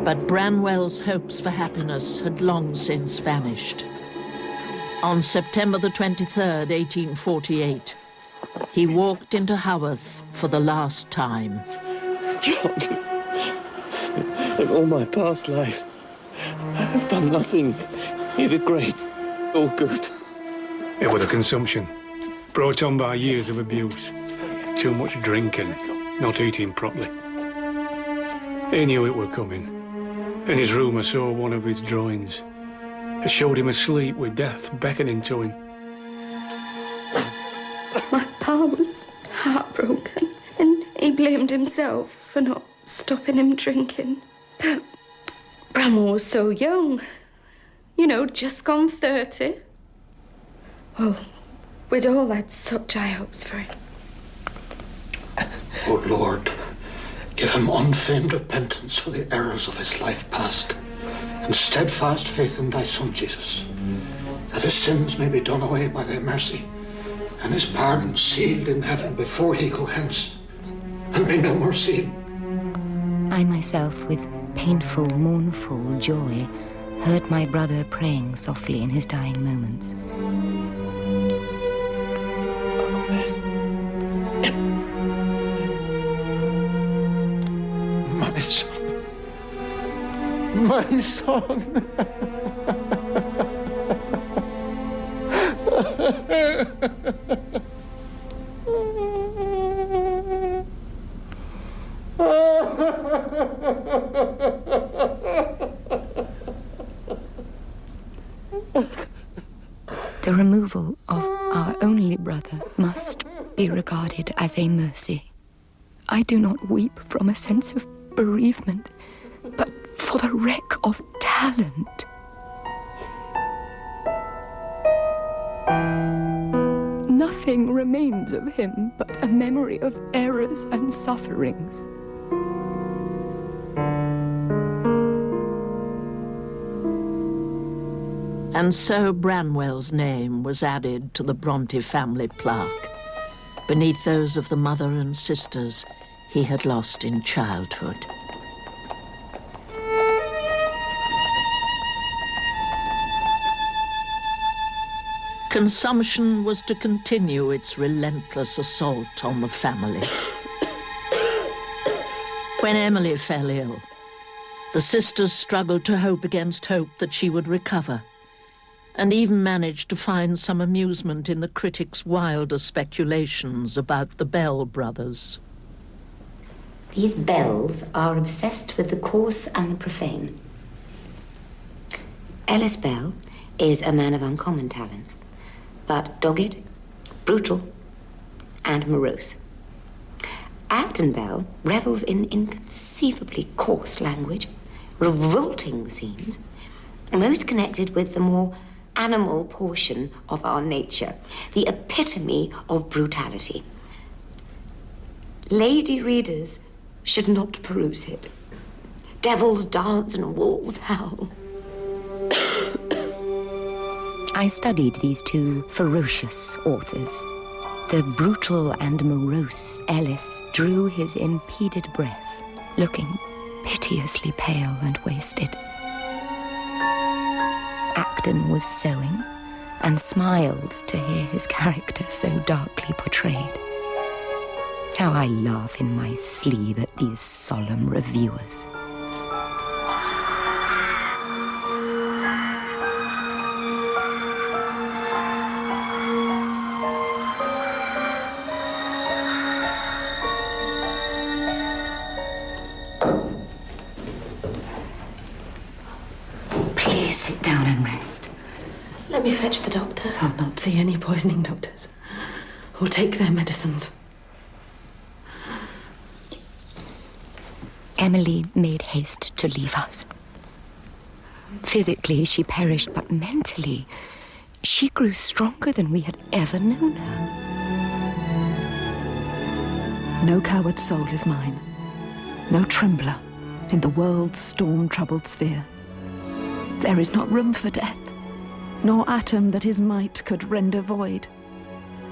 But Branwell's hopes for happiness had long since vanished. On September the 23rd, 1848, he walked into Haworth for the last time. John, in all my past life, I have done nothing, either great or good. It was a consumption, brought on by years of abuse. Too much drinking, not eating properly. He knew it were coming. In his room I saw one of his drawings. It showed him asleep with death beckoning to him. My pa was heartbroken and he blamed himself for not stopping him drinking. But Bramwell was so young, you know, just gone 30. Well, we'd all had such high hopes for him. O Lord, give him unfeigned repentance for the errors of his life past, and steadfast faith in thy Son, Jesus, that his sins may be done away by thy mercy, and his pardon sealed in heaven before he go hence, and be no more seen. I myself, with painful, mournful joy, heard my brother praying softly in his dying moments. My son. My son. The removal of our only brother must be regarded as a mercy. I do not weep from a sense of bereavement, but for the wreck of talent. Nothing remains of him but a memory of errors and sufferings. And so Branwell's name was added to the Bronte family plaque, beneath those of the mother and sisters he had lost in childhood. Consumption was to continue its relentless assault on the family. When Emily fell ill, the sisters struggled to hope against hope that she would recover, and even managed to find some amusement in the critics' wilder speculations about the Bell brothers. These Bells are obsessed with the coarse and the profane. Ellis Bell is a man of uncommon talents, but dogged, brutal, and morose. Acton Bell revels in inconceivably coarse language, revolting scenes, most connected with the more animal portion of our nature, the epitome of brutality. Lady readers should not peruse it. Devils dance and wolves howl. I studied these two ferocious authors. The brutal and morose Ellis drew his impeded breath, looking piteously pale and wasted. Acton was sewing and smiled to hear his character so darkly portrayed. How I laugh in my sleeve at these solemn reviewers. Please sit down and rest. Let me fetch the doctor. I'll not see any poisoning doctors. Or take their medicines. Emily made haste to leave us. Physically, she perished, but mentally, she grew stronger than we had ever known her. No coward soul is mine, no trembler in the world's storm-troubled sphere. There is not room for death, nor atom that his might could render void,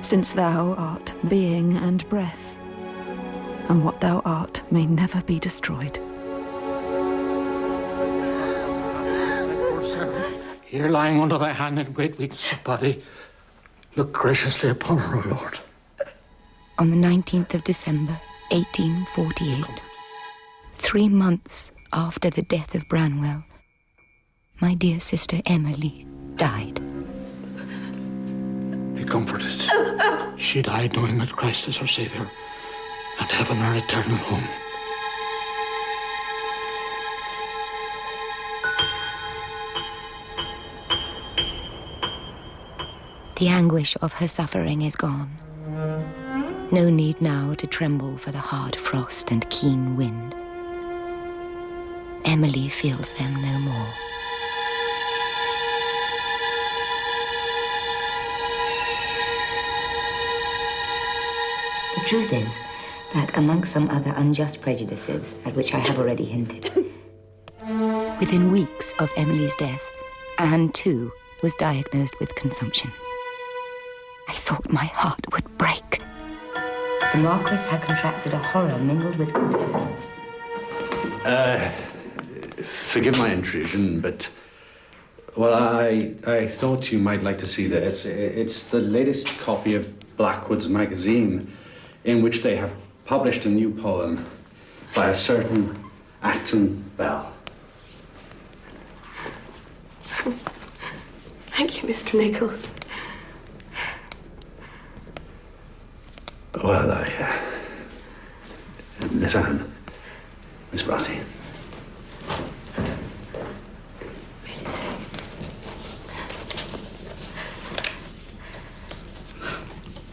since thou art being and breath, and what thou art may never be destroyed. here lying under thy hand in great weakness of body, look graciously upon her, O Lord. On the 19th of December, 1848, 3 months after the death of Branwell, my dear sister Emily died. Be comforted. She died knowing that Christ is her Saviour and heaven her eternal home. The anguish of her suffering is gone. No need now to tremble for the hard frost and keen wind. Emily feels them no more. The truth is that amongst some other unjust prejudices, at which I have already hinted, within weeks of Emily's death, Anne, too, was diagnosed with consumption. I thought my heart would break. The Marquis had contracted a horror mingled with contempt. Forgive my intrusion, but... Well, I thought you might like to see this. It's the latest copy of Blackwood's magazine, in which they have published a new poem by a certain Acton Bell. Thank you, Mr. Nichols. Well, Miss Anne, Miss Bronte. Read it, Harry.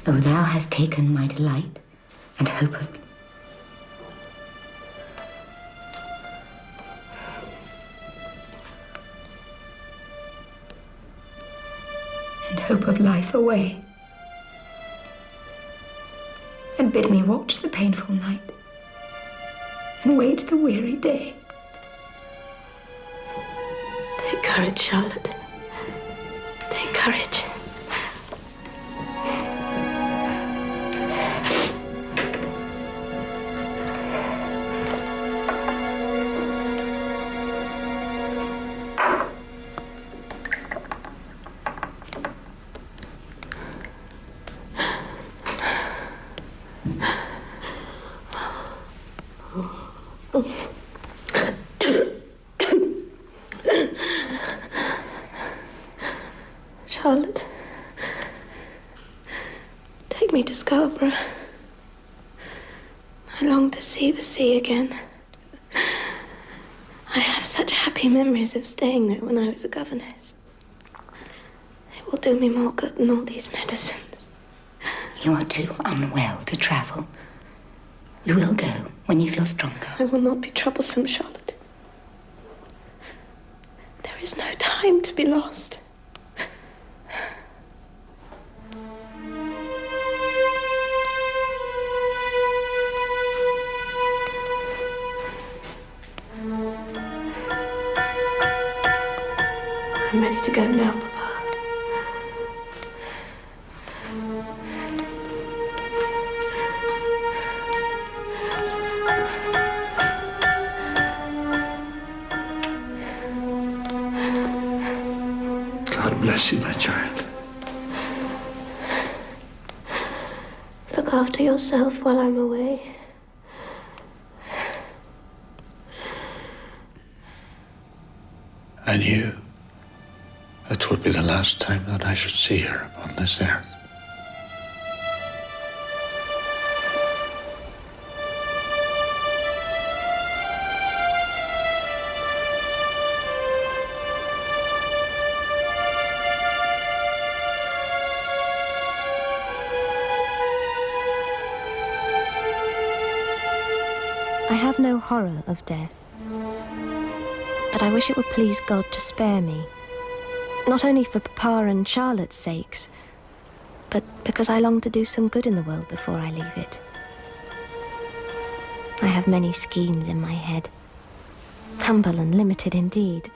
Oh, thou hast taken my delight and hope of... and hope of life away. And bid me watch the painful night and wait the weary day. Take courage, Charlotte. Take courage. Charlotte, take me to Scarborough. I long to see the sea again. I have such happy memories of staying there when I was a governess. It will do me more good than all these medicines. You are too unwell to travel. You will go when you feel stronger. I will not be troublesome, Charlotte. There is no time to be lost. I'm ready to go now, Papa. God bless you, my child. Look after yourself while I'm away. I knew it would be the last time that I should see her upon this earth. I have no horror of death, but I wish it would please God to spare me, not only for Papa and Charlotte's sakes, but because I long to do some good in the world before I leave it. I have many schemes in my head, humble and limited indeed,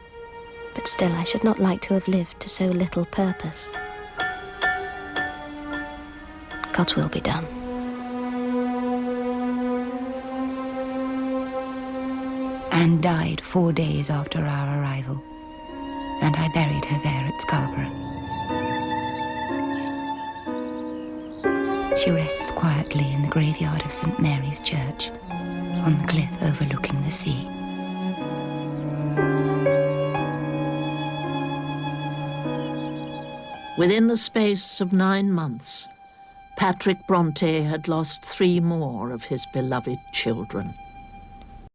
but still I should not like to have lived to so little purpose. God's will be done. Anne died 4 days after our arrival. and I buried her there at Scarborough. She rests quietly in the graveyard of St. Mary's Church, on the cliff overlooking the sea. Within the space of 9 months, Patrick Bronte had lost 3 more of his beloved children.